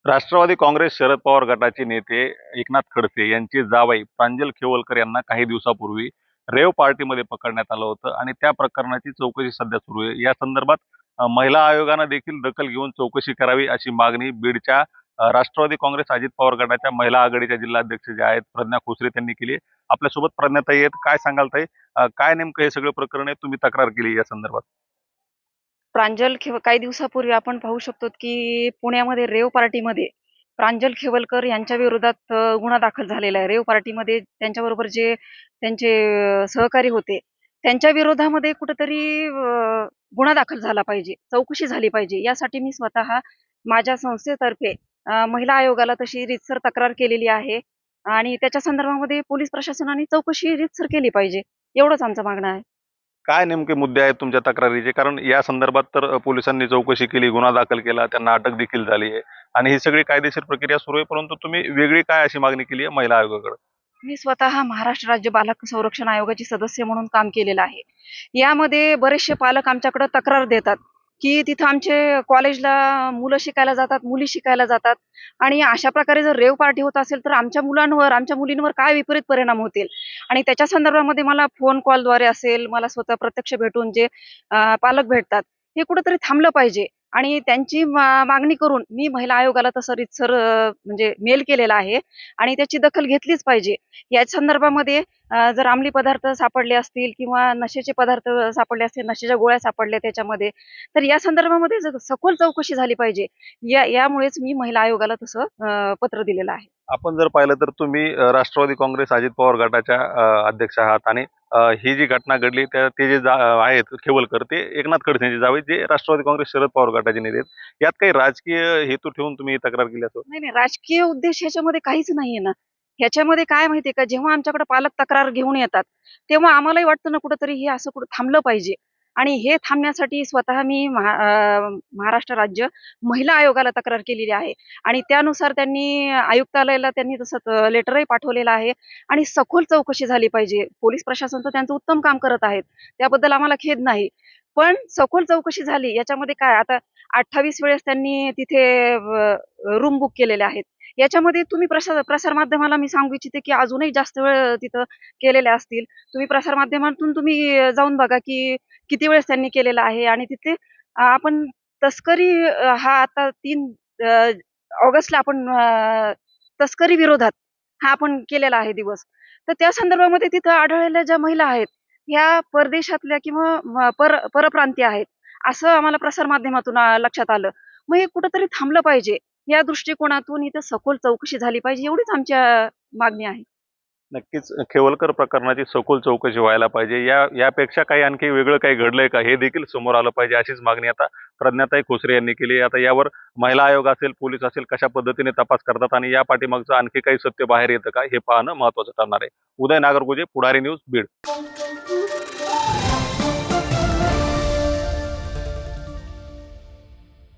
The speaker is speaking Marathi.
राष्ट्रवादी काँग्रेस शरद पवार गटाचे नेते एकनाथ खडसे यांची जावई प्रांजल खेवलकर यांना काही दिवसापूर्वी रेव पार्टीमध्ये पकडण्यात आलं होतं आणि त्या प्रकरणाची चौकशी सध्या सुरू आहे. या संदर्भात महिला आयोगानं देखील दखल घेऊन चौकशी करावी अशी मागणी बीडच्या राष्ट्रवादी काँग्रेस अजित पवार गटाच्या महिला आघाडीच्या जिल्हाध्यक्ष ज्या आहेत प्रज्ञा खोसरे त्यांनी केली आहे. आपल्यासोबत प्रज्ञाताई आहेत. काय सांगाल ताई? काय नेमकं हे सगळं प्रकरण आहे? तुम्ही तक्रार केली या संदर्भात? काही दिवसापूर्वी आपण पाहू शकतो की पुण्यामध्ये रेव पार्टीमध्ये प्रांजल खेवलकर यांच्या विरोधात गुन्हा दाखल झालेला आहे. रेव पार्टीमध्ये त्यांच्याबरोबर जे त्यांचे सहकारी होते, त्यांच्या विरोधामध्ये कुठेतरी गुन्हा दाखल झाला पाहिजे, चौकशी झाली पाहिजे. यासाठी मी स्वतः माझ्या संस्थेतर्फे महिला आयोगाला तशी रीतसर तक्रार केलेली आहे आणि त्याच्या संदर्भामध्ये पोलीस प्रशासनाने चौकशी रीतसर केली पाहिजे. एवढंच आमचं मागणं आहे. काय नेमके मुद्दे आहेत तुमच्या तक्रारीचे? कारण या संदर्भात तर पोलिसांनी चौकशी केली, गुन्हा दाखल केला, त्यांना अटक देखील झाली आहे आणि ही सगळी कायदेशीर प्रक्रिया सुरू आहे. परंतु तुम्ही वेगळी काय अशी मागणी केली आहे महिला आयोगाकडे? मी स्वतः महाराष्ट्र राज्य बालहक्क संरक्षण आयोगाची सदस्य म्हणून काम केलेलं आहे. यामध्ये बरेचसे पालक आमच्याकडे तक्रार देतात, की तिथं आमचे कॉलेजला मुलं शिकायला जातात, मुली शिकायला जातात आणि अशा प्रकारे जर रेव पार्टी होत असेल, तर आमच्या मुलांवर, आमच्या मुलींवर काय विपरीत परिणाम होतील आणि त्याच्या संदर्भामध्ये मला फोन कॉलद्वारे असेल, मला स्वतः प्रत्यक्ष भेटून जे पालक भेटतात, हे कुठेतरी थांबलं पाहिजे आणि त्यांची मागणी करून मी महिला आयोगाला तसं रीतसर म्हणजे मेल केलेला आहे आणि त्याची दखल घेतलीच पाहिजे. या संदर्भामध्ये जर अंमली पदार्थ सापडले असतील किंवा नशेचे पदार्थ सापडले असतील, नशेच्या गोळ्या सापडल्या त्याच्यामध्ये, तर या संदर्भामध्ये सखोल चौकशी झाली पाहिजे. यामुळेच मी महिला आयोगाला तसं पत्र दिलेलं आहे. आपण जर पाहिलं तर तुम्ही राष्ट्रवादी काँग्रेस अजित पवार गटाच्या अध्यक्ष आहात आणि ही जी घटना घडली ते जे आहेत खेवलकर ते एकनाथ खडसेंचे जावे जे राष्ट्रवादी काँग्रेस शरद पवार गटाचे नेते आहेत. यात काही राजकीय हेतू ठेवून तुम्ही ही तक्रार केली असं? नाही, नाही. राजकीय उद्देश ह्याच्यामध्ये काहीच नाहीये ना. ह्याच्यामध्ये काय माहितीये का, जेव्हा आमच्याकडे पालक तक्रार घेऊन येतात, तेव्हा आम्हालाही वाटतं ना कुठेतरी हे असं कुठं थांबलं पाहिजे आणि हे थांबण्यासाठी स्वतः मी महाराष्ट्र राज्य महिला आयोगाला तक्रार केलेली आहे आणि त्यानुसार त्यांनी आयुक्तालयाला त्यांनी तसं लेटरही पाठवलेलं आहे आणि सखोल चौकशी झाली पाहिजे. पोलीस प्रशासन तर त्यांचं उत्तम काम करत आहेत. त्याबद्दल आम्हाला खेद नाही. पण सखोल चौकशी झाली याच्यामध्ये काय आता 28 वेळेस त्यांनी तिथे रूम बुक केलेल्या आहेत. याच्यामध्ये तुम्ही प्रसार माध्यमाला मी सांगू इच्छिते, की अजूनही जास्त वेळ तिथं केलेल्या असतील. तुम्ही प्रसार माध्यमातून तुम्ही जाऊन बघा, की किती वेळेस त्यांनी केलेलं आहे आणि तिथे आपण तस्करी हा आता 3 ऑगस्टला आपण तस्करी विरोधात हा आपण केलेला आहे दिवस. तर त्या संदर्भामध्ये तिथं आढळलेल्या ज्या महिला आहेत, ह्या परदेशातल्या किंवा परप्रांतीय आहेत, असं आम्हाला प्रसार माध्यमातून लक्षात आलं. मग हे कुठेतरी थांबलं पाहिजे. या दृष्टिकोनातून इथं सखोल चौकशी झाली पाहिजे एवढीच आमच्या मागणी आहे. नक्कीच खेवलकर प्रकरणाची सखोल चौकशी व्हायला पाहिजे. यापेक्षा काही आणखी वेगळं काही घडलंय का हे देखील समोर आलं पाहिजे अशीच मागणी आता प्रज्ञाताई खोसरे यांनी केली. आता यावर महिला आयोग असेल, पोलीस असेल कशा पद्धतीने तपास करतात आणि या पाठीमागचं आणखी काही सत्य बाहेर येतं का हे पाहणं महत्त्वाचं ठरणार आहे. उदय नागरगोजे, पुढारी न्यूज, बीड.